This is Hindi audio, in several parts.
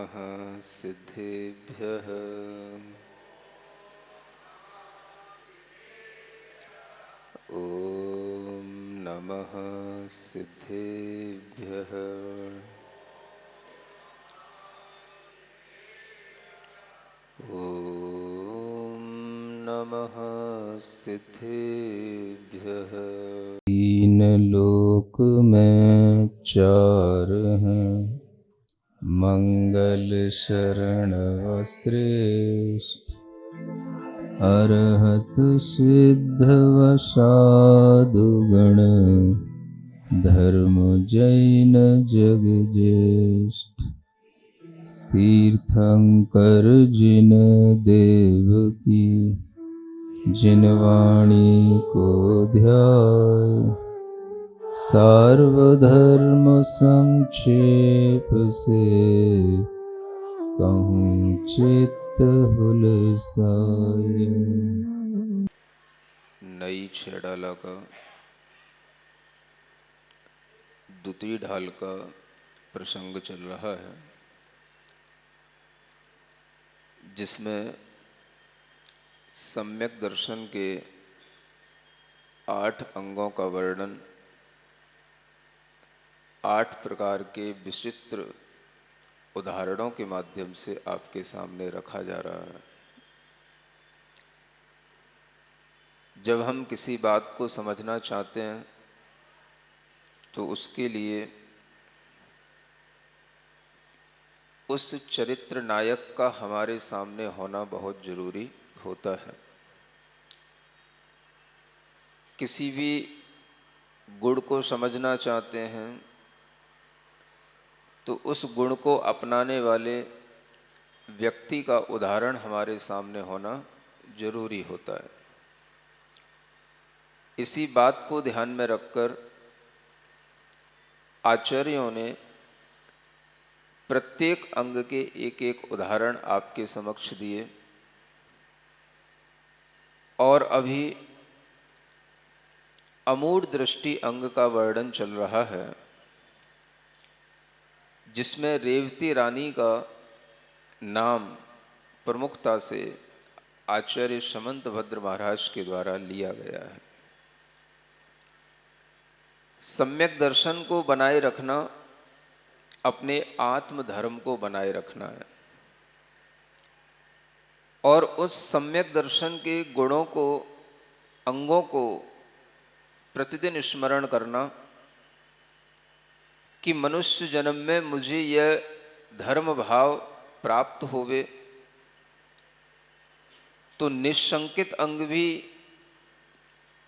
नमः सिद्धेभ्यः। ॐ नमः सिद्धेभ्यः। ॐ नमः सिद्धेभ्यः। तीन लोक में चार हैं, मंगल शरण श्रेष्ठ, अरहत सिद्ध वसादु गण, धर्म जैन जग ज्येष्ठ। तीर्थंकर जिन देव की, जिन वाणी को ध्याय, सार्वधर्म संक्षेप से कहूँ चित्त हुलसाए। नई छेड़ाला का द्वितीय ढाल का प्रसंग चल रहा है, जिसमें सम्यक दर्शन के 8 अंगों का वर्णन 8 प्रकार के विचित्र उदाहरणों के माध्यम से आपके सामने रखा जा रहा है। जब हम किसी बात को समझना चाहते हैं तो उसके लिए उस चरित्र नायक का हमारे सामने होना बहुत जरूरी होता है। किसी भी गुण को समझना चाहते हैं तो उस गुण को अपनाने वाले व्यक्ति का उदाहरण हमारे सामने होना जरूरी होता है। इसी बात को ध्यान में रखकर आचार्यों ने प्रत्येक अंग के एक एक उदाहरण आपके समक्ष दिए और अभी अमूढ़ दृष्टि अंग का वर्णन चल रहा है, जिसमें रेवती रानी का नाम प्रमुखता से आचार्य समंतभद्र महाराज के द्वारा लिया गया है। सम्यक दर्शन को बनाए रखना अपने आत्म धर्म को बनाए रखना है और उस सम्यक दर्शन के गुणों को, अंगों को प्रतिदिन स्मरण करना कि मनुष्य जन्म में मुझे यह धर्म भाव प्राप्त होवे तो निशंकित अंग भी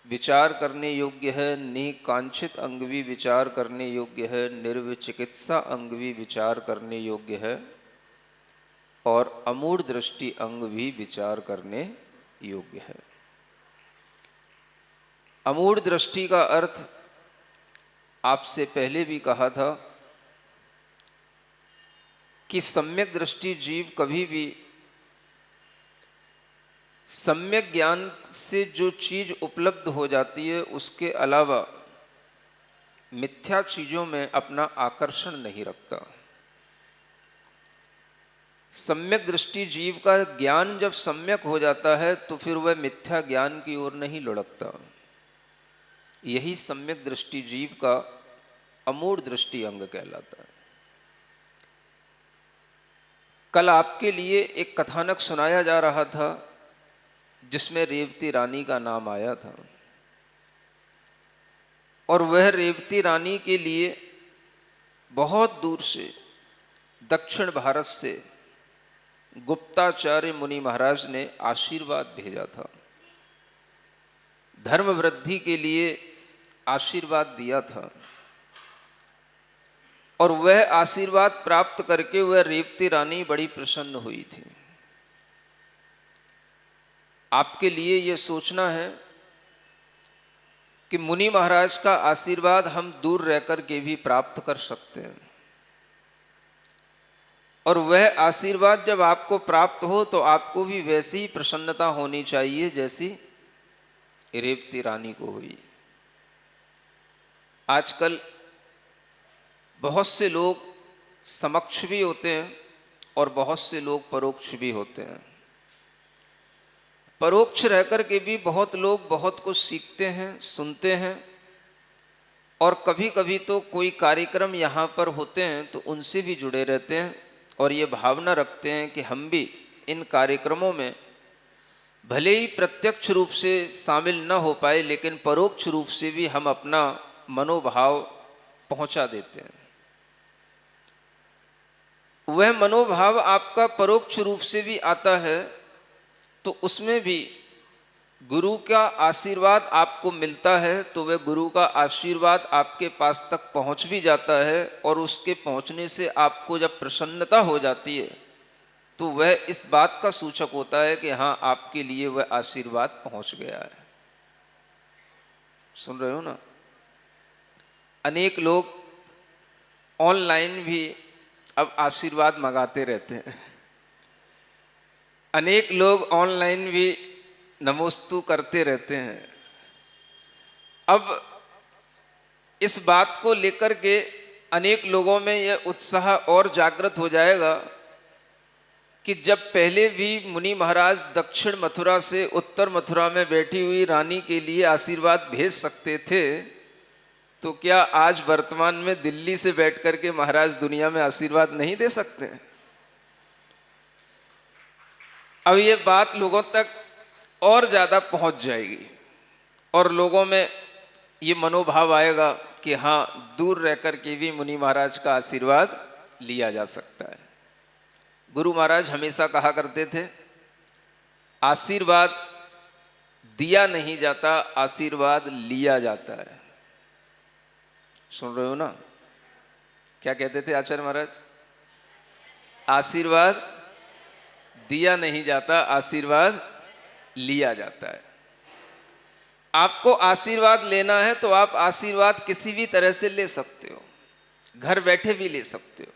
विचार करने योग्य है, निकांक्षित अंग भी विचार करने योग्य है, निर्विचिकित्सा अंग भी विचार करने योग्य है और अमूढ़ दृष्टि अंग भी विचार करने योग्य है। अमूढ़ दृष्टि का अर्थ आपसे पहले भी कहा था कि सम्यक दृष्टि जीव कभी भी सम्यक ज्ञान से जो चीज उपलब्ध हो जाती है उसके अलावा मिथ्या चीजों में अपना आकर्षण नहीं रखता। सम्यक दृष्टि जीव का ज्ञान जब सम्यक हो जाता है तो फिर वह मिथ्या ज्ञान की ओर नहीं लुढ़कता। यही सम्यक दृष्टि जीव का अमूढ़ दृष्टि अंग कहलाता है। कल आपके लिए एक कथानक सुनाया जा रहा था जिसमें रेवती रानी का नाम आया था और वह रेवती रानी के लिए बहुत दूर से दक्षिण भारत से गुप्ताचार्य मुनि महाराज ने आशीर्वाद भेजा था, धर्म वृद्धि के लिए आशीर्वाद दिया था और वह आशीर्वाद प्राप्त करके वह रेवती रानी बड़ी प्रसन्न हुई थी। आपके लिए यह सोचना है कि मुनि महाराज का आशीर्वाद हम दूर रहकर के भी प्राप्त कर सकते हैं और वह आशीर्वाद जब आपको प्राप्त हो तो आपको भी वैसी ही प्रसन्नता होनी चाहिए जैसी रेवती रानी को हुई। आजकल बहुत से लोग समक्ष भी होते हैं और बहुत से लोग परोक्ष भी होते हैं। परोक्ष रहकर के भी बहुत लोग बहुत कुछ सीखते हैं, सुनते हैं, और कभी कभी तो कोई कार्यक्रम यहाँ पर होते हैं तो उनसे भी जुड़े रहते हैं और ये भावना रखते हैं कि हम भी इन कार्यक्रमों में भले ही प्रत्यक्ष रूप से शामिल न हो पाए, लेकिन परोक्ष रूप से भी हम अपना मनोभाव पहुंचा देते हैं। वह मनोभाव आपका परोक्ष रूप से भी आता है तो उसमें भी गुरु का आशीर्वाद आपको मिलता है, तो वह गुरु का आशीर्वाद आपके पास तक पहुंच भी जाता है, और उसके पहुंचने से आपको जब प्रसन्नता हो जाती है तो वह इस बात का सूचक होता है कि हाँ, आपके लिए वह आशीर्वाद पहुंच गया है। सुन रहे हो ना? अनेक लोग ऑनलाइन भी अब आशीर्वाद मंगाते रहते हैं, अनेक लोग ऑनलाइन भी नमोस्तु करते रहते हैं। अब इस बात को लेकर के अनेक लोगों में यह उत्साह और जागृत हो जाएगा कि जब पहले भी मुनि महाराज दक्षिण मथुरा से उत्तर मथुरा में बैठी हुई रानी के लिए आशीर्वाद भेज सकते थे, तो क्या आज वर्तमान में दिल्ली से बैठ करके महाराज दुनिया में आशीर्वाद नहीं दे सकते? अब ये बात लोगों तक और ज़्यादा पहुंच जाएगी और लोगों में ये मनोभाव आएगा कि हाँ, दूर रह कर के भी मुनि महाराज का आशीर्वाद लिया जा सकता है। गुरु महाराज हमेशा कहा करते थे, आशीर्वाद दिया नहीं जाता, आशीर्वाद लिया जाता है। सुन रहे हो ना? क्या कहते थे आचार्य महाराज? आशीर्वाद दिया नहीं जाता, आशीर्वाद लिया जाता है। आपको आशीर्वाद लेना है तो आप आशीर्वाद किसी भी तरह से ले सकते हो, घर बैठे भी ले सकते हो।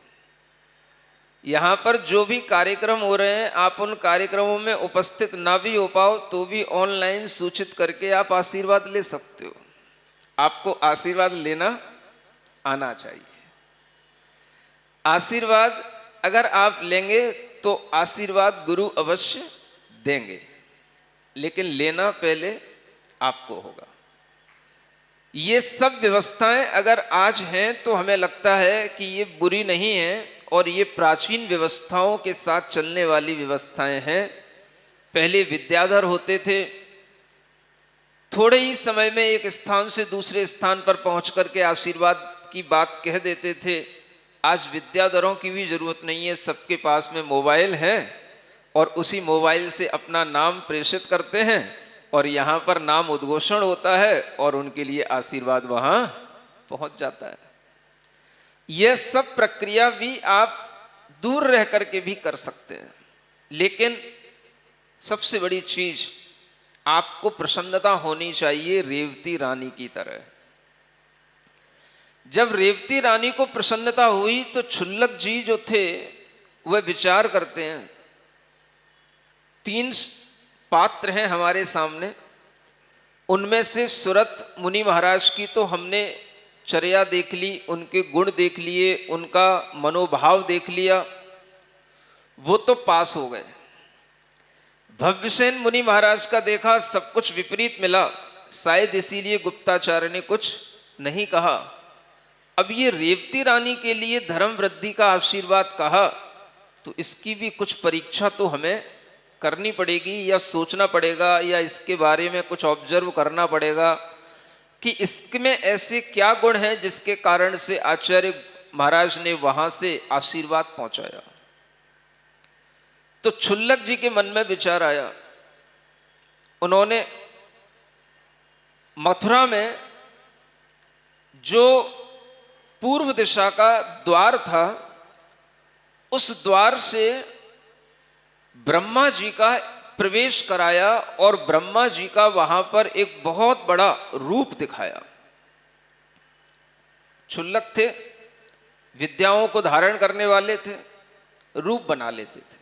यहाँ पर जो भी कार्यक्रम हो रहे हैं, आप उन कार्यक्रमों में उपस्थित ना भी हो पाओ तो भी ऑनलाइन सूचित करके आप आशीर्वाद ले सकते हो। आपको आशीर्वाद लेना आना चाहिए। आशीर्वाद अगर आप लेंगे तो आशीर्वाद गुरु अवश्य देंगे, लेकिन लेना पहले आपको होगा। ये सब व्यवस्थाएं अगर आज हैं तो हमें लगता है कि ये बुरी नहीं है, और ये प्राचीन व्यवस्थाओं के साथ चलने वाली व्यवस्थाएं हैं। पहले विद्याधर होते थे, थोड़े ही समय में एक स्थान से दूसरे स्थान पर पहुंच करके आशीर्वाद की बात कह देते थे। आज विद्याधरों की भी जरूरत नहीं है, सबके पास में मोबाइल है और उसी मोबाइल से अपना नाम प्रेषित करते हैं और यहाँ पर नाम उद्घोषण होता है और उनके लिए आशीर्वाद वहाँ पहुँच जाता है। यह सब प्रक्रिया भी आप दूर रह करके भी कर सकते हैं, लेकिन सबसे बड़ी चीज आपको प्रसन्नता होनी चाहिए रेवती रानी की तरह। जब रेवती रानी को प्रसन्नता हुई तो क्षुल्लक जी जो थे वह विचार करते हैं, 3 पात्र हैं हमारे सामने, उनमें से सुरत मुनि महाराज की तो हमने चर्या देख ली, उनके गुण देख लिए, उनका मनोभाव देख लिया, वो तो पास हो गए। भव्यसेन मुनि महाराज का देखा, सब कुछ विपरीत मिला, शायद इसीलिए गुप्ताचार्य ने कुछ नहीं कहा। अब ये रेवती रानी के लिए धर्म वृद्धि का आशीर्वाद कहा, तो इसकी भी कुछ परीक्षा तो हमें करनी पड़ेगी, या सोचना पड़ेगा, या इसके बारे में कुछ ऑब्जर्व करना पड़ेगा कि इसमें ऐसे क्या गुण हैं जिसके कारण से आचार्य महाराज ने वहां से आशीर्वाद पहुंचाया। तो क्षुल्लक जी के मन में विचार आया, उन्होंने मथुरा में जो पूर्व दिशा का द्वार था, उस द्वार से ब्रह्मा जी का प्रवेश कराया और ब्रह्मा जी का वहां पर एक बहुत बड़ा रूप दिखाया। क्षुल्लक थे, विद्याओं को धारण करने वाले थे, रूप बना लेते थे।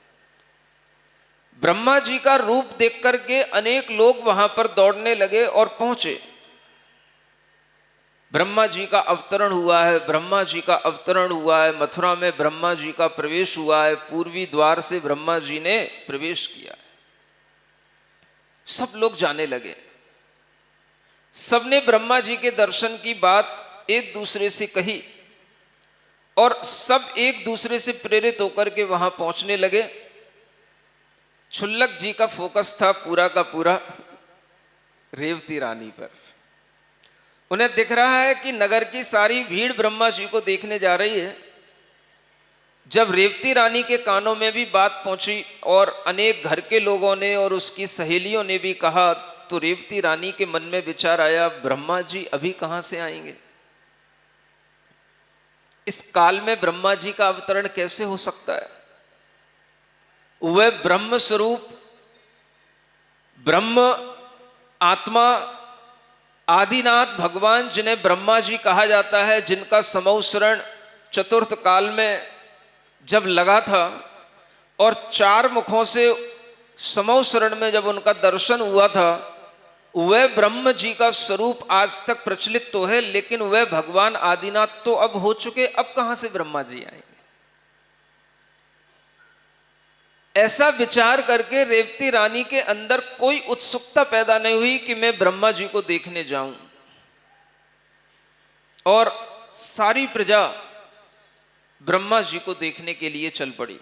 ब्रह्मा जी का रूप देख करके अनेक लोग वहां पर दौड़ने लगे और पहुंचे। ब्रह्मा जी का अवतरण हुआ है, ब्रह्मा जी का अवतरण हुआ है, मथुरा में ब्रह्मा जी का प्रवेश हुआ है, पूर्वी द्वार से ब्रह्मा जी ने प्रवेश किया है। सब लोग जाने लगे, सबने ब्रह्मा जी के दर्शन की बात एक दूसरे से कही और सब एक दूसरे से प्रेरित होकर के वहां पहुंचने लगे। क्षुल्लक जी का फोकस था पूरा का पूरा रेवती रानी पर। उन्हें दिख रहा है कि नगर की सारी भीड़ ब्रह्मा जी को देखने जा रही है। जब रेवती रानी के कानों में भी बात पहुंची और अनेक घर के लोगों ने और उसकी सहेलियों ने भी कहा, तो रेवती रानी के मन में विचार आया, ब्रह्मा जी अभी कहां से आएंगे? इस काल में ब्रह्मा जी का अवतरण कैसे हो सकता है? वह ब्रह्म स्वरूप, ब्रह्म आत्मा, आदिनाथ भगवान, जिन्हें ब्रह्मा जी कहा जाता है, जिनका समौसरण चतुर्थ काल में जब लगा था और चार मुखों से समौसरण में जब उनका दर्शन हुआ था, वह ब्रह्म जी का स्वरूप आज तक प्रचलित तो है, लेकिन वह भगवान आदिनाथ तो अब हो चुके, अब कहां से ब्रह्मा जी आएंगे? ऐसा विचार करके रेवती रानी के अंदर कोई उत्सुकता पैदा नहीं हुई कि मैं ब्रह्मा जी को देखने जाऊं। और सारी प्रजा ब्रह्मा जी को देखने के लिए चल पड़ी।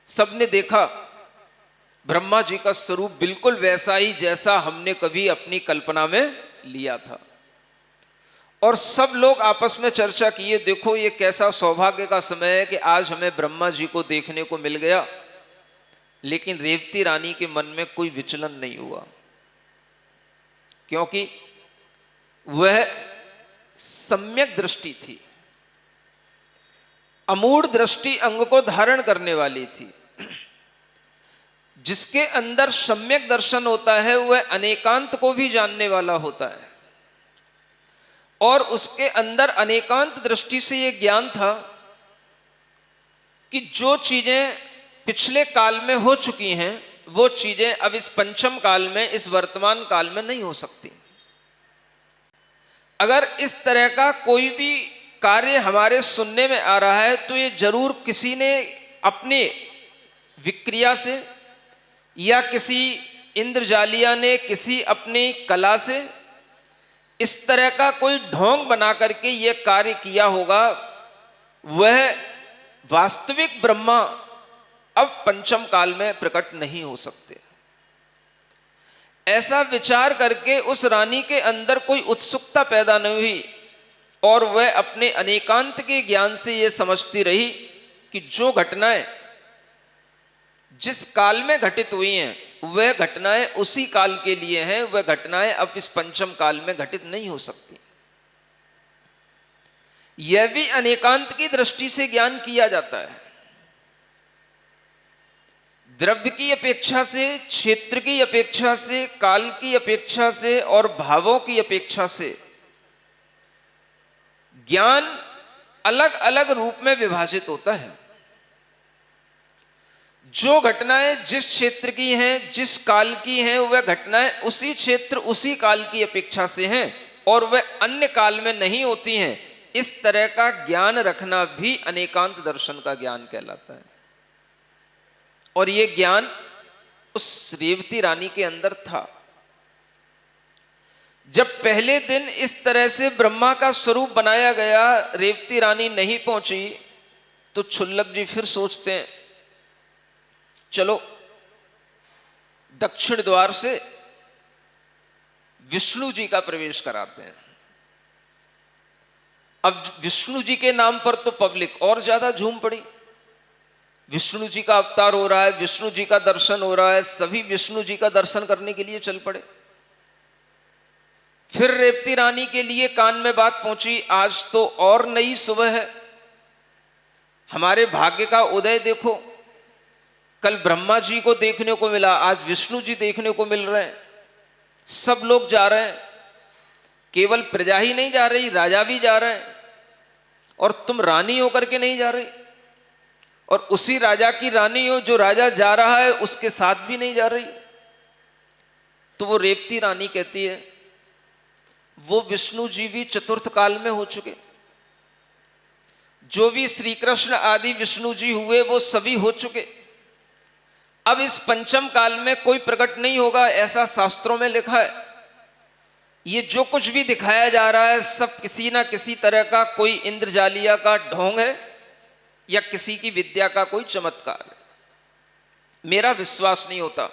सबने देखा ब्रह्मा जी का स्वरूप बिल्कुल वैसा ही जैसा हमने कभी अपनी कल्पना में लिया था। और सब लोग आपस में चर्चा किए, देखो ये कैसा सौभाग्य का समय है कि आज हमें ब्रह्मा जी को देखने को मिल गया। लेकिन रेवती रानी के मन में कोई विचलन नहीं हुआ, क्योंकि वह सम्यक दृष्टि थी, अमूढ़ दृष्टि अंग को धारण करने वाली थी। जिसके अंदर सम्यक दर्शन होता है वह अनेकांत को भी जानने वाला होता है। और उसके अंदर अनेकांत दृष्टि से यह ज्ञान था कि जो चीजें पिछले काल में हो चुकी हैं वो चीजें अब इस पंचम काल में, इस वर्तमान काल में नहीं हो सकती। अगर इस तरह का कोई भी कार्य हमारे सुनने में आ रहा है तो ये जरूर किसी ने अपने विक्रिया से या किसी इंद्रजालिया ने किसी अपनी कला से इस तरह का कोई ढोंग बना करके यह कार्य किया होगा। वह वास्तविक ब्रह्मा अब पंचम काल में प्रकट नहीं हो सकते। ऐसा विचार करके उस रानी के अंदर कोई उत्सुकता पैदा नहीं हुई और वह अपने अनेकांत के ज्ञान से यह समझती रही कि जो घटनाएं जिस काल में घटित हुई हैं वह घटनाएं उसी काल के लिए हैं, वह घटनाएं अब इस पंचम काल में घटित नहीं हो सकती। यह भी अनेकांत की दृष्टि से ज्ञान किया जाता है। द्रव्य की अपेक्षा से, क्षेत्र की अपेक्षा से, काल की अपेक्षा से और भावों की अपेक्षा से ज्ञान अलग अलग रूप में विभाजित होता है। जो घटनाएं जिस क्षेत्र की हैं, जिस काल की हैं, वह घटनाएं उसी क्षेत्र उसी काल की अपेक्षा से हैं और वह अन्य काल में नहीं होती हैं। इस तरह का ज्ञान रखना भी अनेकांत दर्शन का ज्ञान कहलाता है। और यह ज्ञान उस रेवती रानी के अंदर था। जब पहले दिन इस तरह से ब्रह्मा का स्वरूप बनाया गया, रेवती रानी नहीं पहुंची, तो क्षुल्लक जी फिर सोचते हैं चलो दक्षिण द्वार से विष्णु जी का प्रवेश कराते हैं। अब विष्णु जी के नाम पर तो पब्लिक और ज्यादा झूम पड़ी। विष्णु जी का अवतार हो रहा है, विष्णु जी का दर्शन हो रहा है, सभी विष्णु जी का दर्शन करने के लिए चल पड़े। फिर रेवती रानी के लिए कान में बात पहुंची, आज तो और नई सुबह है, हमारे भाग्य का उदय देखो। कल ब्रह्मा जी को देखने को मिला, आज विष्णु जी देखने को मिल रहे हैं। सब लोग जा रहे हैं, केवल प्रजा ही नहीं जा रही, राजा भी जा रहे हैं। और तुम रानी होकर के नहीं जा रही, और उसी राजा की रानी हो जो राजा जा रहा है उसके साथ भी नहीं जा रही। तो वो रेवती रानी कहती है वो विष्णु जी भी चतुर्थ काल में हो चुके। जो भी श्री कृष्ण आदि विष्णु जी हुए वो सभी हो चुके। अब इस पंचम काल में कोई प्रकट नहीं होगा, ऐसा शास्त्रों में लिखा है। ये जो कुछ भी दिखाया जा रहा है सब किसी ना किसी तरह का कोई इंद्रजालिया का ढोंग है या किसी की विद्या का कोई चमत्कार है। मेरा विश्वास नहीं होता।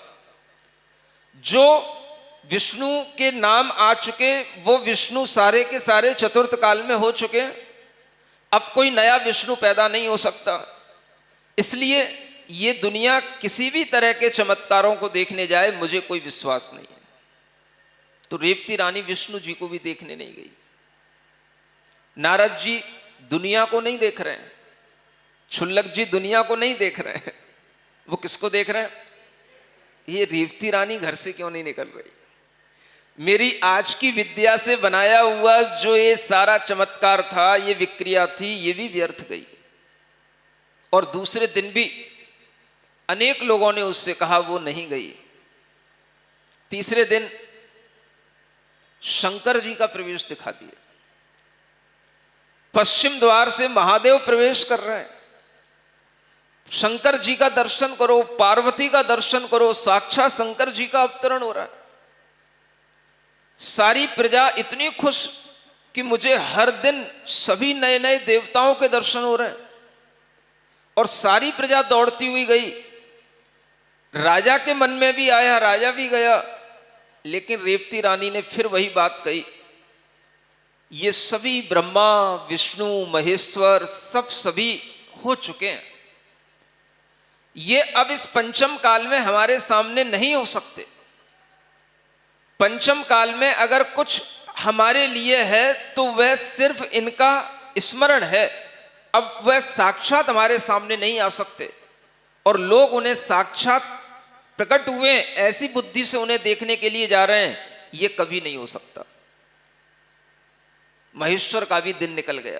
जो विष्णु के नाम आ चुके वो विष्णु सारे के सारे चतुर्थ काल में हो चुके। अब कोई नया विष्णु पैदा नहीं हो सकता। इसलिए ये दुनिया किसी भी तरह के चमत्कारों को देखने जाए मुझे कोई विश्वास नहीं है। तो रेवती रानी विष्णु जी को भी देखने नहीं गई। नारद जी दुनिया को नहीं देख रहे हैं, क्षुल्लक जी दुनिया को नहीं देख रहे हैं। वो किसको देख रहे हैं? ये रेवती रानी घर से क्यों नहीं निकल रही? मेरी आज की विद्या से बनाया हुआ जो ये सारा चमत्कार था, ये विक्रिया थी, ये भी व्यर्थ गई। और दूसरे दिन भी अनेक लोगों ने उससे कहा, वो नहीं गई। तीसरे दिन शंकर जी का प्रवेश दिखा दिया। पश्चिम द्वार से महादेव प्रवेश कर रहे हैं। शंकर जी का दर्शन करो, पार्वती का दर्शन करो, साक्षात शंकर जी का अवतरण हो रहा है। सारी प्रजा इतनी खुश कि मुझे हर दिन सभी नए नए देवताओं के दर्शन हो रहे हैं। और सारी प्रजा दौड़ती हुई गई। राजा के मन में भी आया, राजा भी गया। लेकिन रेवती रानी ने फिर वही बात कही, ये सभी ब्रह्मा विष्णु महेश्वर सब सभी हो चुके हैं, ये अब इस पंचम काल में हमारे सामने नहीं हो सकते। पंचम काल में अगर कुछ हमारे लिए है तो वह सिर्फ इनका स्मरण है। अब वह साक्षात हमारे सामने नहीं आ सकते। और लोग उन्हें साक्षात प्रकट हुए ऐसी बुद्धि से उन्हें देखने के लिए जा रहे हैं, ये कभी नहीं हो सकता। महेश्वर का भी दिन निकल गया।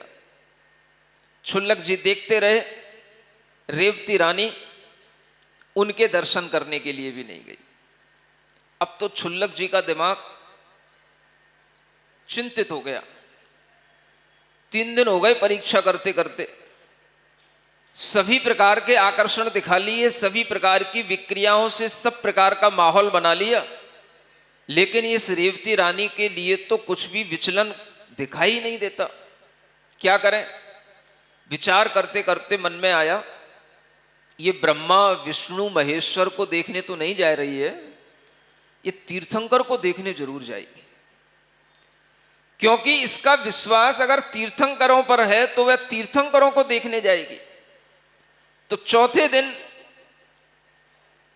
क्षुल्लक जी देखते रहे, रेवती रानी उनके दर्शन करने के लिए भी नहीं गई। अब तो क्षुल्लक जी का दिमाग चिंतित हो गया। 3 दिन हो गए परीक्षा करते करते, सभी प्रकार के आकर्षण दिखा लिए, सभी प्रकार की विक्रियाओं से सब प्रकार का माहौल बना लिया, लेकिन इस रेवती रानी के लिए तो कुछ भी विचलन दिखाई नहीं देता। क्या करें? विचार करते करते मन में आया, ये ब्रह्मा विष्णु महेश्वर को देखने तो नहीं जा रही है, ये तीर्थंकर को देखने जरूर जाएगी। क्योंकि इसका विश्वास अगर तीर्थंकरों पर है तो वह तीर्थंकरों को देखने जाएगी। तो चौथे दिन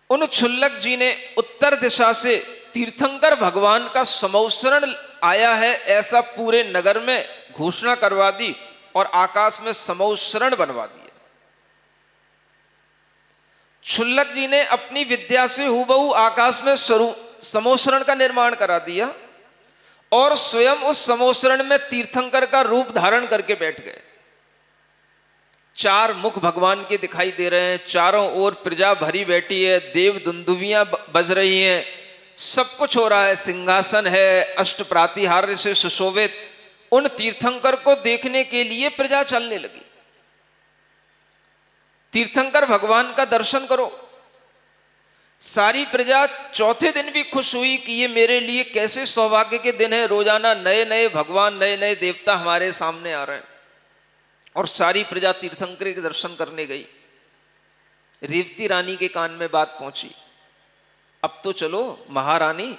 उन क्षुल्लक जी ने उत्तर दिशा से तीर्थंकर भगवान का समौसरण आया है ऐसा पूरे नगर में घोषणा करवा दी और आकाश में समौसरण बनवा दिया। क्षुल्लक जी ने अपनी विद्या से हूबहू आकाश में समौसरण का निर्माण करा दिया और स्वयं उस समौसरण में तीर्थंकर का रूप धारण करके बैठ गए। 4 मुख भगवान के दिखाई दे रहे हैं, चारों ओर प्रजा भरी बैठी है, देव दुंदुभियां बज रही हैं, सब कुछ हो रहा है, सिंहासन है, अष्ट प्रातिहार्य से सुशोभित। उन तीर्थंकर को देखने के लिए प्रजा चलने लगी। तीर्थंकर भगवान का दर्शन करो। सारी प्रजा चौथे दिन भी खुश हुई कि ये मेरे लिए कैसे सौभाग्य के दिन है, रोजाना नए नए भगवान नए नए देवता हमारे सामने आ रहे हैं। और सारी प्रजा तीर्थंकर के दर्शन करने गई। रेवती रानी के कान में बात पहुंची, अब तो चलो महारानी,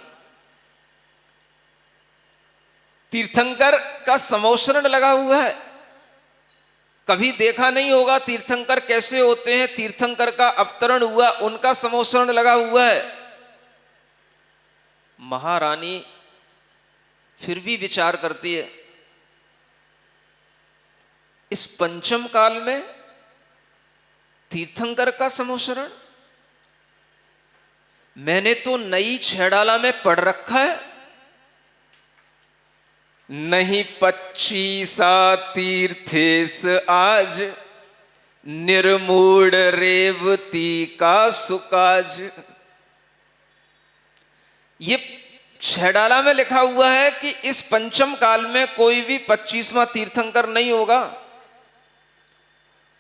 तीर्थंकर का समौसरण लगा हुआ है, कभी देखा नहीं होगा तीर्थंकर कैसे होते हैं, तीर्थंकर का अवतरण हुआ, उनका समौसरण लगा हुआ है। महारानी फिर भी विचार करती है, इस पंचम काल में तीर्थंकर का समौसरण, मैंने तो नई छेड़ाला में पढ़ रखा है, नहीं 25 तीर्थेस आज, निर्मूढ़ रेवती का सुकाज। ये छहडाला में लिखा हुआ है कि इस पंचम काल में कोई भी 25वां तीर्थंकर नहीं होगा,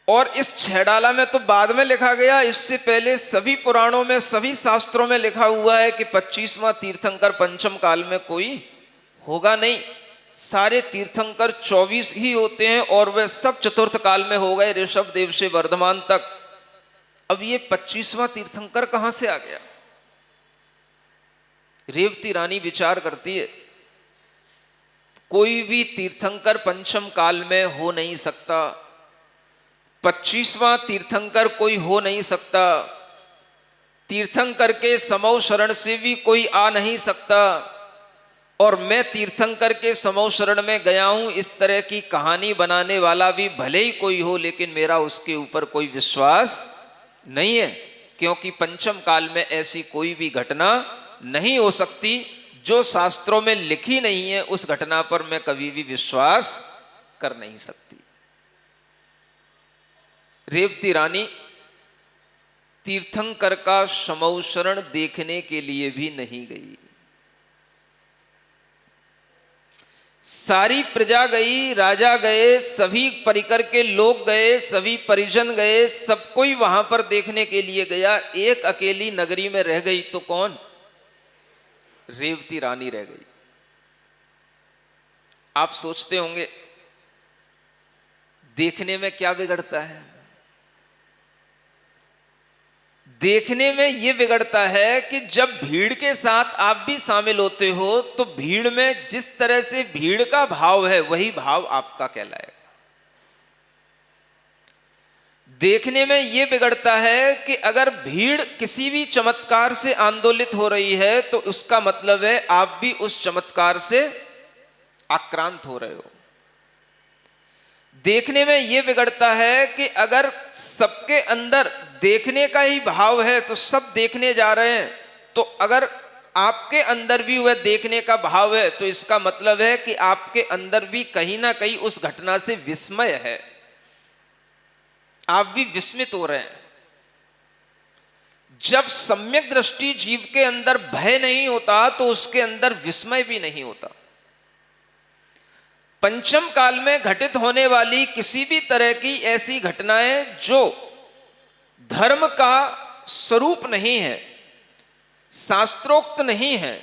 और इस छहडाला में तो बाद में लिखा गया, इससे पहले सभी पुराणों में, सभी शास्त्रों में लिखा हुआ है कि 25वां तीर्थंकर पंचम काल में कोई होगा नहीं। सारे तीर्थंकर 24 ही होते हैं और वे सब चतुर्थ काल में हो गए, ऋषभ देव से वर्धमान तक। अब ये 25वां तीर्थंकर कहां से आ गया? रेवती रानी विचार करती है, कोई भी तीर्थंकर पंचम काल में हो नहीं सकता, 25वां तीर्थंकर कोई हो नहीं सकता, तीर्थंकर के समौ शरण से भी कोई आ नहीं सकता, और मैं तीर्थंकर के समौ शरण में गया हूं, इस तरह की कहानी बनाने वाला भी भले ही कोई हो, लेकिन मेरा उसके ऊपर कोई विश्वास नहीं है, क्योंकि पंचम काल में ऐसी कोई भी घटना नहीं हो सकती जो शास्त्रों में लिखी नहीं है। उस घटना पर मैं कभी भी विश्वास कर नहीं सकती। रेवती रानी तीर्थंकर का समौ शरण देखने के लिए भी नहीं गई। सारी प्रजा गई, राजा गए, सभी परिकर के लोग गए, सभी परिजन गए, सब कोई वहां पर देखने के लिए गया। एक अकेली नगरी में रह गई, तो कौन? रेवती रानी रह गई। आप सोचते होंगे देखने में क्या बिगड़ता है? देखने में यह बिगड़ता है कि जब भीड़ के साथ आप भी शामिल होते हो तो भीड़ में जिस तरह से भीड़ का भाव है वही भाव आपका कहलाएगा। देखने में यह बिगड़ता है कि अगर भीड़ किसी भी चमत्कार से आंदोलित हो रही है तो उसका मतलब है आप भी उस चमत्कार से आक्रांत हो रहे हो। देखने में यह बिगड़ता है कि अगर सबके अंदर देखने का ही भाव है तो सब देखने जा रहे हैं, तो अगर आपके अंदर भी वह देखने का भाव है तो इसका मतलब है कि आपके अंदर भी कहीं ना कहीं उस घटना से विस्मय है, आप भी विस्मित हो रहे हैं। जब सम्यक दृष्टि जीव के अंदर भय नहीं होता तो उसके अंदर विस्मय भी नहीं होता। पंचम काल में घटित होने वाली किसी भी तरह की ऐसी घटनाएं जो धर्म का स्वरूप नहीं है, शास्त्रोक्त नहीं है,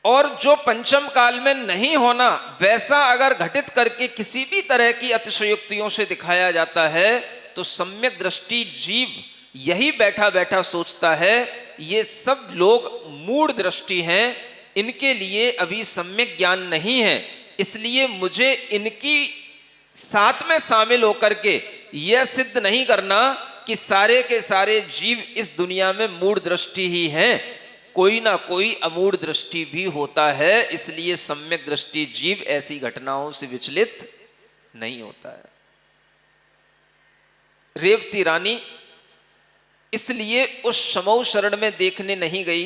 और जो पंचम काल में नहीं होना, वैसा अगर घटित करके किसी भी तरह की अतिशयोक्तियों से दिखाया जाता है तो सम्यक दृष्टि जीव यही बैठा बैठा सोचता है ये सब लोग मूढ़ दृष्टि हैं, इनके लिए अभी सम्यक ज्ञान नहीं है, इसलिए मुझे इनकी साथ में शामिल होकर के यह सिद्ध नहीं करना कि सारे के सारे जीव इस दुनिया में मूढ़ दृष्टि ही हैं, कोई ना कोई अमूढ़ दृष्टि भी होता है, इसलिए सम्यक दृष्टि जीव ऐसी घटनाओं से विचलित नहीं होता है। रेवती रानी इसलिए उस समौ शरण में देखने नहीं गई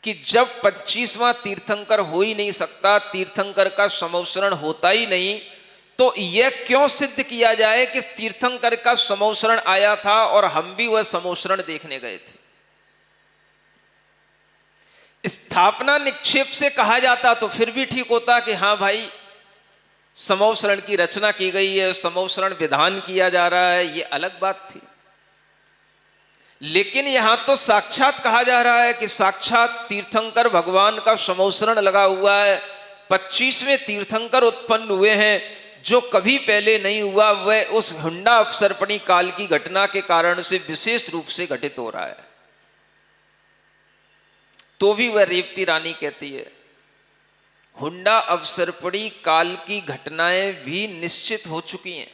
कि जब 25वां तीर्थंकर हो ही नहीं सकता, तीर्थंकर का समौ शरण होता ही नहीं, तो यह क्यों सिद्ध किया जाए कि तीर्थंकर का समौ शरण आया था और हम भी वह समौ शरण देखने गए थे। स्थापना निक्षेप से कहा जाता तो फिर भी ठीक होता कि हाँ भाई समौ शरण की रचना की गई है, समौ शरण विधान किया जा रहा है, यह अलग बात थी। लेकिन यहां तो साक्षात कहा जा रहा है कि साक्षात तीर्थंकर भगवान का समौ शरण लगा हुआ है, 25वें तीर्थंकर उत्पन्न हुए हैं, जो कभी पहले नहीं हुआ, वह उस हुंडा अवसर्पणी काल की घटना के कारण से विशेष रूप से घटित हो रहा है। तो भी वह रेवती रानी कहती है हुंडा अवसर्पणी काल की घटनाएं भी निश्चित हो चुकी हैं,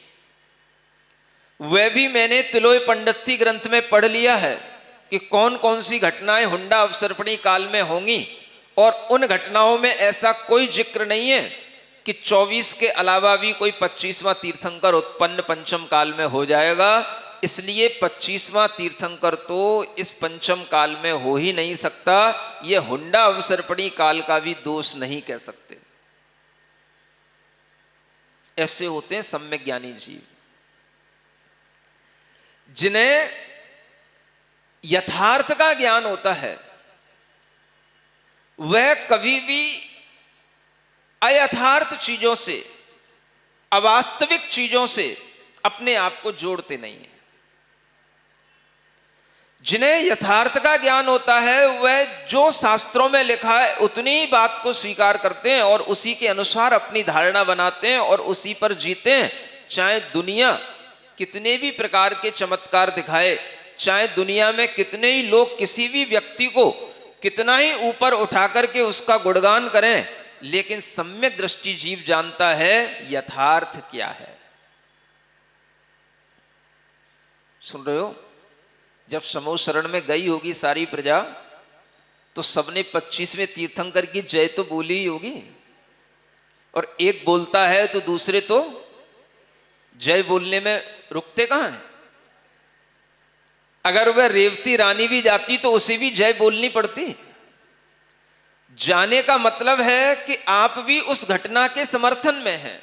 वह भी मैंने तिलोय पंडिती ग्रंथ में पढ़ लिया है कि कौन कौन सी घटनाएं हुंडा अवसर्पणी काल में होंगी, और उन घटनाओं में ऐसा कोई जिक्र नहीं है कि 24 के अलावा भी कोई 25वां तीर्थंकर उत्पन्न पंचम काल में हो जाएगा, इसलिए 25वां तीर्थंकर तो इस पंचम काल में हो ही नहीं सकता। यह हुंडा अवसर्पणी काल का भी दोष नहीं कह सकते। ऐसे होते हैं सम्यक ज्ञानी जीव, जिन्हें यथार्थ का ज्ञान होता है, वह कभी भी अयथार्थ चीजों से, अवास्तविक चीजों से अपने आप को जोड़ते नहीं हैं। जिन्हें यथार्थ का ज्ञान होता है वह जो शास्त्रों में लिखा है उतनी ही बात को स्वीकार करते हैं और उसी के अनुसार अपनी धारणा बनाते हैं और उसी पर जीते हैं। चाहे दुनिया कितने भी प्रकार के चमत्कार दिखाए, चाहे दुनिया में कितने ही लोग किसी भी व्यक्ति को कितना ही ऊपर उठा करके उसका गुणगान करें, लेकिन सम्यक दृष्टि जीव जानता है यथार्थ क्या है। सुन रहे हो? जब समूह शरण में गई होगी सारी प्रजा तो सबने 25वें तीर्थंकर की जय तो बोली ही होगी, और एक बोलता है तो दूसरे तो जय बोलने में रुकते कहां हैं। अगर वह रेवती रानी भी जाती तो उसे भी जय बोलनी पड़ती। जाने का मतलब है कि आप भी उस घटना के समर्थन में हैं।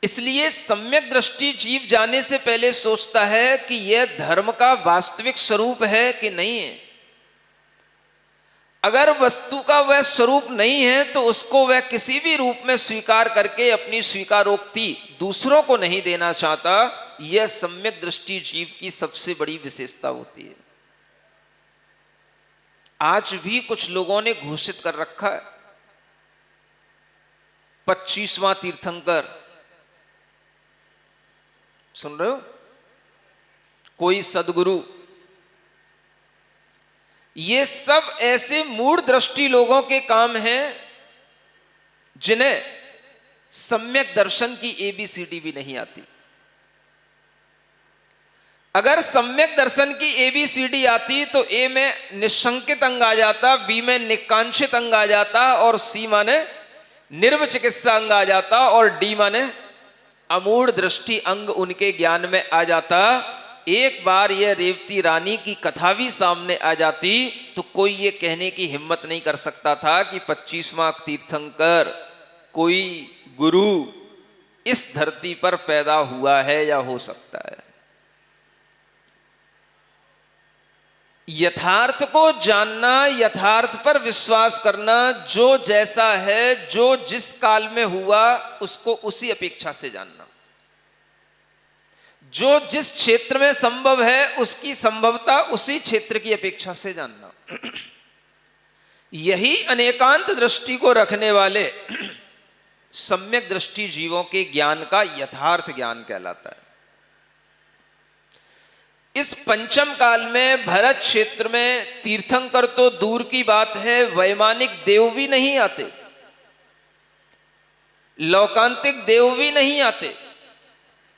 इसलिए सम्यक दृष्टि जीव जाने से पहले सोचता है कि यह धर्म का वास्तविक स्वरूप है कि नहीं है। अगर वस्तु का वह स्वरूप नहीं है तो उसको वह किसी भी रूप में स्वीकार करके अपनी स्वीकारोक्ति दूसरों को नहीं देना चाहता। यह सम्यक दृष्टि जीव की सबसे बड़ी विशेषता होती है। आज भी कुछ लोगों ने घोषित कर रखा है 25वां तीर्थंकर। सुन रहे हो? कोई सदगुरु। ये सब ऐसे मूढ़ दृष्टि लोगों के काम हैं जिन्हें सम्यक दर्शन की एबीसीडी भी नहीं आती। अगर सम्यक दर्शन की एबीसीडी आती तो ए में निशंकित अंग आ जाता, बी में निकांक्षित अंग आ जाता, और सी माने निर्वचिकित्सा अंग आ जाता, और डी माने अमूढ़ दृष्टि अंग उनके ज्ञान में आ जाता। एक बार यह रेवती रानी की कथा भी सामने आ जाती तो कोई ये कहने की हिम्मत नहीं कर सकता था कि 25वां तीर्थंकर कोई गुरु इस धरती पर पैदा हुआ है या हो सकता है। यथार्थ को जानना, यथार्थ पर विश्वास करना, जो जैसा है, जो जिस काल में हुआ उसको उसी अपेक्षा से जानना, जो जिस क्षेत्र में संभव है उसकी संभवता उसी क्षेत्र की अपेक्षा से जानना, यही अनेकांत दृष्टि को रखने वाले सम्यक दृष्टि जीवों के ज्ञान का यथार्थ ज्ञान कहलाता है। इस पंचम काल में भरत क्षेत्र में तीर्थंकर तो दूर की बात है, वैमानिक देव भी नहीं आते, लौकांतिक देव भी नहीं आते,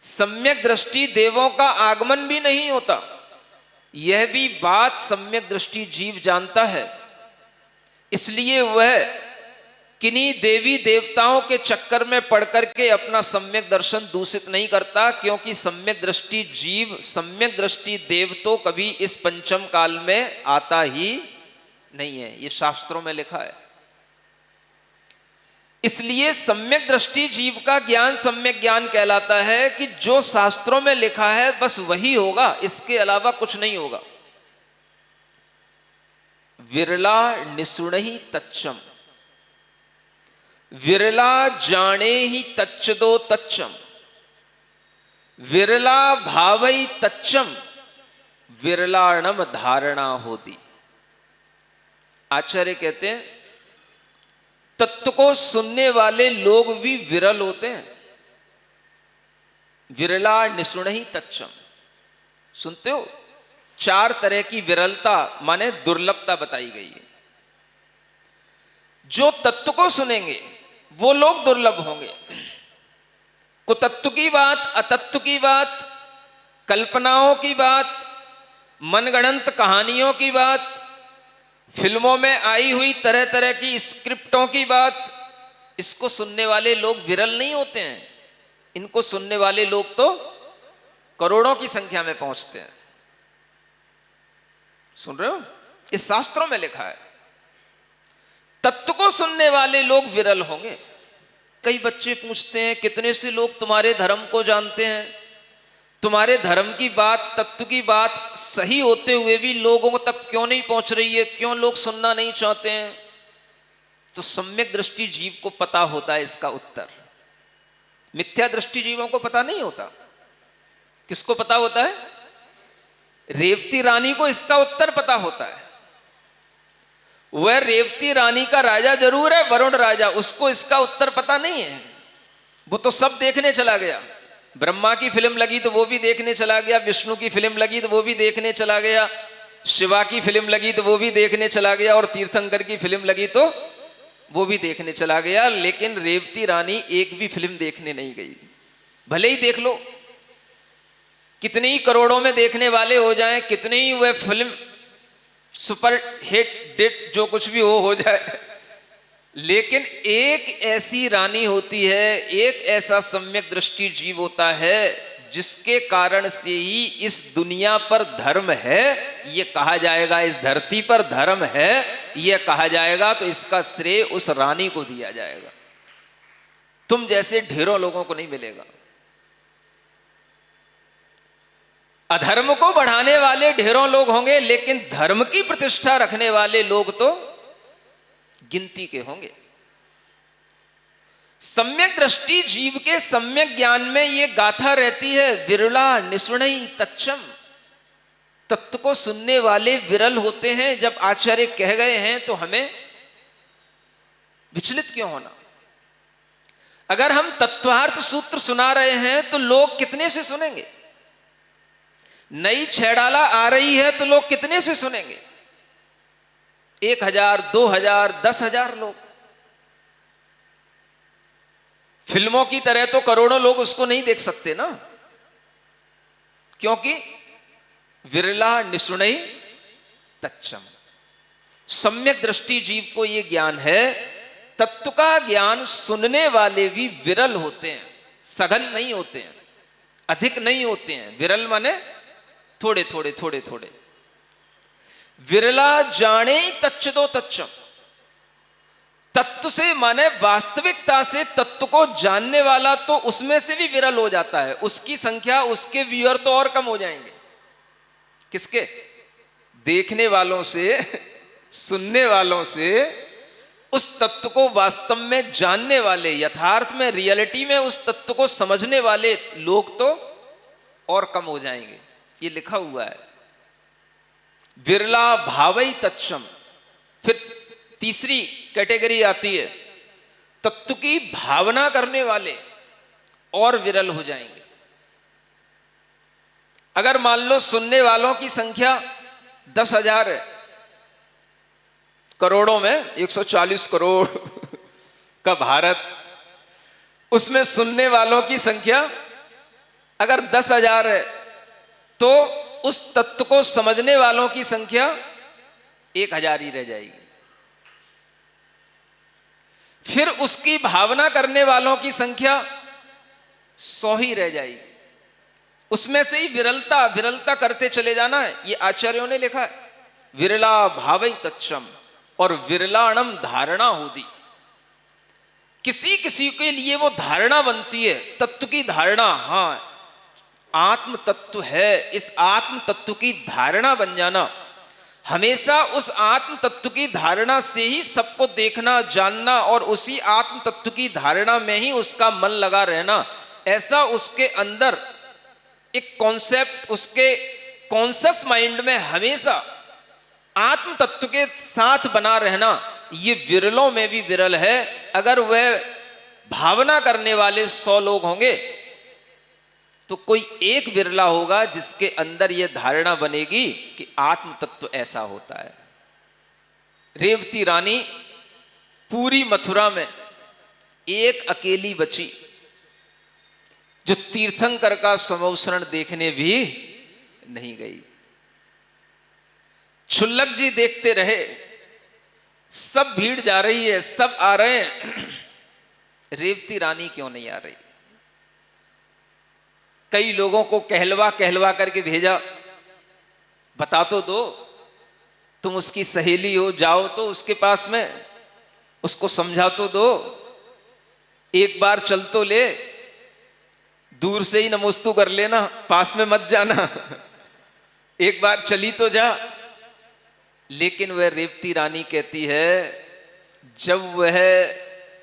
सम्यक दृष्टि देवों का आगमन भी नहीं होता। यह भी बात सम्यक दृष्टि जीव जानता है। इसलिए वह किन्हीं देवी देवताओं के चक्कर में पड़ करके अपना सम्यक दर्शन दूषित नहीं करता, क्योंकि सम्यक दृष्टि जीव, सम्यक दृष्टि देव तो कभी इस पंचम काल में आता ही नहीं है। ये शास्त्रों में लिखा है। इसलिए सम्यक दृष्टि जीव का ज्ञान सम्यक ज्ञान कहलाता है कि जो शास्त्रों में लिखा है बस वही होगा, इसके अलावा कुछ नहीं होगा। विरला निसुणहि तच्चम, विरला जाने ही तच्चदो तच्चम, विरला भावई तच्चम, विरलाणम धारणा होती। आचार्य कहते हैं तत्व को सुनने वाले लोग भी विरल होते हैं। विरला निसुणहि तच्चम, सुनते हो? 4 तरह की विरलता माने दुर्लभता बताई गई है। जो तत्व को सुनेंगे वो लोग दुर्लभ होंगे। कुतत्व की बात, अतत्व की बात, कल्पनाओं की बात, मनगढ़ंत कहानियों की बात, फिल्मों में आई हुई तरह तरह की स्क्रिप्टों की बात, इसको सुनने वाले लोग विरल नहीं होते हैं। इनको सुनने वाले लोग तो करोड़ों की संख्या में पहुंचते हैं। सुन रहे हो? इस शास्त्रों में लिखा है तत्व को सुनने वाले लोग विरल होंगे। कई बच्चे पूछते हैं कितने से लोग तुम्हारे धर्म को जानते हैं, तुम्हारे धर्म की बात, तत्व की बात सही होते हुए भी लोगों तक क्यों नहीं पहुंच रही है, क्यों लोग सुनना नहीं चाहते हैं? तो सम्यक दृष्टि जीव को पता होता है इसका उत्तर। मिथ्या दृष्टि जीवों को पता नहीं होता। किसको पता होता है? रेवती रानी को इसका उत्तर पता होता है। वह रेवती रानी का राजा जरूर है, वरुण राजा, उसको इसका उत्तर पता नहीं है। वो तो सब देखने चला गया। ब्रह्मा की फिल्म लगी तो वो भी देखने चला गया, विष्णु की फिल्म लगी तो वो भी देखने चला गया, शिवा की फिल्म लगी तो वो भी देखने चला गया, और तीर्थंकर की फिल्म लगी तो वो भी देखने चला गया। लेकिन रेवती रानी एक भी फिल्म देखने नहीं गई। भले ही देख लो, कितने ही करोड़ों में देखने वाले हो जाएं, कितनी ही वह फिल्म सुपर हिट डिट जो कुछ भी हो जाए, लेकिन एक ऐसी रानी होती है, एक ऐसा सम्यक दृष्टि जीव होता है जिसके कारण से ही इस दुनिया पर धर्म है ये कहा जाएगा, इस धरती पर धर्म है ये कहा जाएगा। तो इसका श्रेय उस रानी को दिया जाएगा। तुम जैसे ढेरों लोगों को नहीं मिलेगा। अधर्म को बढ़ाने वाले ढेरों लोग होंगे, लेकिन धर्म की प्रतिष्ठा रखने वाले लोग तो गिनती के होंगे। सम्यक दृष्टि जीव के सम्यक ज्ञान में ये गाथा रहती है, विरला निसुणई तच्चम। तत्व को सुनने वाले विरल होते हैं। जब आचार्य कह गए हैं तो हमें विचलित क्यों होना? अगर हम तत्वार्थ सूत्र सुना रहे हैं तो लोग कितने से सुनेंगे? नई छेड़ाला आ रही है तो लोग कितने से सुनेंगे? 1000, 2000, 10,000 लोग। फिल्मों की तरह तो करोड़ों लोग उसको नहीं देख सकते ना, क्योंकि विरला निसुणई तच्चम। सम्यक दृष्टि जीव को यह ज्ञान है। तत्व का ज्ञान सुनने वाले भी विरल होते हैं, सघन नहीं होते हैं, अधिक नहीं होते हैं। विरल माने थोड़े थोड़े थोड़े थोड़े। विरला जाने तच्चदो तच्चम। तत्व से माने वास्तविकता से तत्व को जानने वाला तो उसमें से भी विरल हो जाता है। उसकी संख्या, उसके व्यूअर तो और कम हो जाएंगे। किसके? देखने वालों से, सुनने वालों से। उस तत्व को वास्तव में जानने वाले, यथार्थ में, रियलिटी में उस तत्व को समझने वाले लोग तो और कम हो जाएंगे। ये लिखा हुआ है, विरला भावई तच्चम। फिर तीसरी कैटेगरी आती है, तत्व की भावना करने वाले और विरल हो जाएंगे। अगर मान लो सुनने वालों की संख्या 10,000 है, करोड़ों में 140 करोड़ का भारत, उसमें सुनने वालों की संख्या अगर 10,000 है तो उस तत्व को समझने वालों की संख्या 1,000 ही रह जाएगी। फिर उसकी भावना करने वालों की संख्या 100 ही रह जाएगी। उसमें से ही विरलता विरलता करते चले जाना है। ये आचार्यों ने लिखा है, विरला भावई तच्चम और विरलाणम धारणा होती। किसी किसी के लिए वो धारणा बनती है, तत्व की धारणा, हाँ आत्म तत्व है, इस आत्म तत्व की धारणा बन जाना। हमेशा उस आत्म तत्व की धारणा से ही सबको देखना, जानना और उसी आत्म तत्व की धारणा में ही उसका मन लगा रहना। ऐसा उसके अंदर एक कॉन्सेप्ट, उसके कॉन्शियस माइंड में हमेशा आत्म तत्व के साथ बना रहना, ये विरलों में भी विरल है। अगर वह भावना करने वाले 100 लोग होंगे तो कोई एक विरला होगा जिसके अंदर यह धारणा बनेगी कि आत्म तत्व ऐसा होता है। रेवती रानी पूरी मथुरा में एक अकेली बची जो तीर्थंकर का समौसरण देखने भी नहीं गई। क्षुल्लक जी देखते रहे, सब भीड़ जा रही है, सब आ रहे हैं, रेवती रानी क्यों नहीं आ रही? कई लोगों को कहलवा कहलवा करके भेजा, बता तो दो, तुम उसकी सहेली हो, जाओ तो उसके पास में, उसको समझा तो दो, एक बार चल तो ले। दूर से ही नमोस्तु कर लेना, पास में मत जाना, एक बार चली तो जा। लेकिन वह रेवती रानी कहती है, जब वह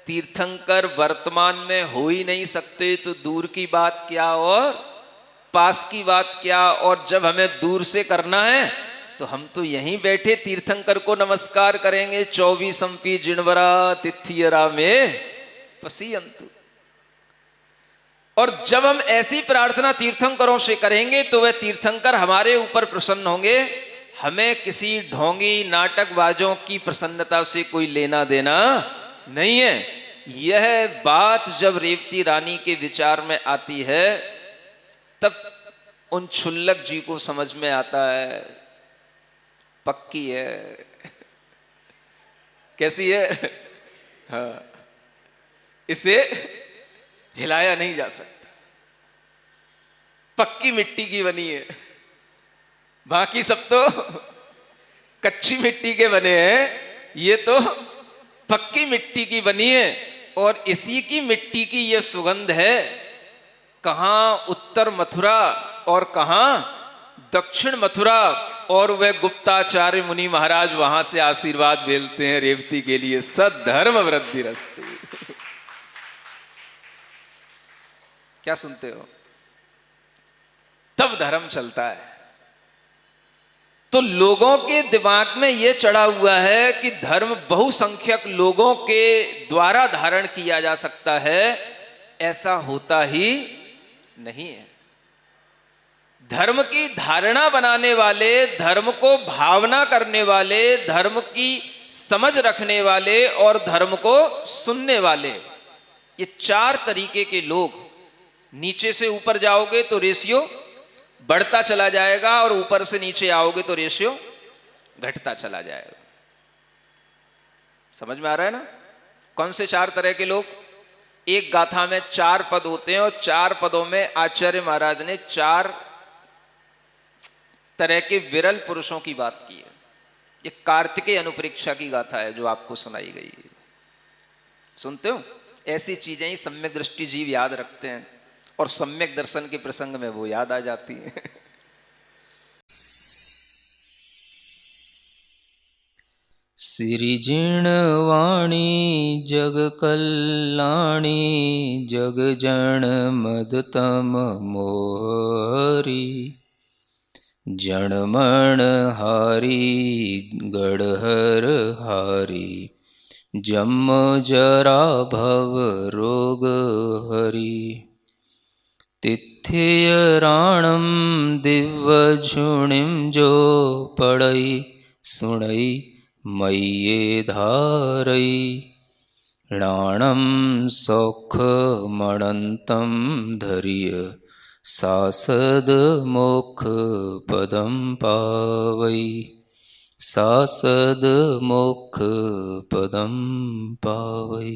तीर्थंकर वर्तमान में हो ही नहीं सकते तो दूर की बात क्या और पास की बात क्या। और जब हमें दूर से करना है तो हम तो यहीं बैठे तीर्थंकर को नमस्कार करेंगे। 24 जिणवरा तिथियरा में पसीयंतु। और जब हम ऐसी प्रार्थना तीर्थंकरों से करेंगे तो वह तीर्थंकर हमारे ऊपर प्रसन्न होंगे। हमें किसी ढोंगी नाटकबाजों की प्रसन्नता से कोई लेना देना नहीं है। यह बात जब रेवती रानी के विचार में आती है तब उन क्षुल्लक जी को समझ में आता है, पक्की है। कैसी है? हाँ, इसे हिलाया नहीं जा सकता, पक्की मिट्टी की बनी है। बाकी सब तो कच्ची मिट्टी के बने हैं, ये तो पक्की मिट्टी की बनी है। और इसी की मिट्टी की ये सुगंध है। कहां उत्तर मथुरा और कहां दक्षिण मथुरा। और वह गुप्ताचार्य मुनि महाराज वहां से आशीर्वाद भेजते हैं रेवती के लिए, सद्धर्म वृद्धि रस्तु। क्या सुनते हो? तब धर्म चलता है। तो लोगों के दिमाग में यह चढ़ा हुआ है कि धर्म बहुसंख्यक लोगों के द्वारा धारण किया जा सकता है। ऐसा होता ही नहीं है। धर्म की धारणा बनाने वाले, धर्म को भावना करने वाले, धर्म की समझ रखने वाले और धर्म को सुनने वाले, ये 4 तरीके के लोग। नीचे से ऊपर जाओगे तो रेशियो बढ़ता चला जाएगा और ऊपर से नीचे आओगे तो रेशियो घटता चला जाएगा। समझ में आ रहा है ना? कौन से 4 तरह के लोग? एक गाथा में 4 पद होते हैं और 4 पदों में आचार्य महाराज ने 4 तरह के विरल पुरुषों की बात की है। ये कार्तिकेय अनुपरीक्षा की गाथा है जो आपको सुनाई गई है। सुनते हो? ऐसी चीजें ही सम्यक दृष्टि जीव याद रखते हैं और सम्यक दर्शन के प्रसंग में वो याद आ जाती है। सिरिजिण वाणी जग कल्याणी जग जन मदतम मोहरी जनमण हारी गढ़हर हारी जम जरा भव रोग हरी तिथ्य राणम दिव्य झुणिम जो पड़ई सुणई मय्ये धारई राणम सौख मणंतम धरिय सासद मोक्ष पदम पावई सासद मोक्ष पदम पावई।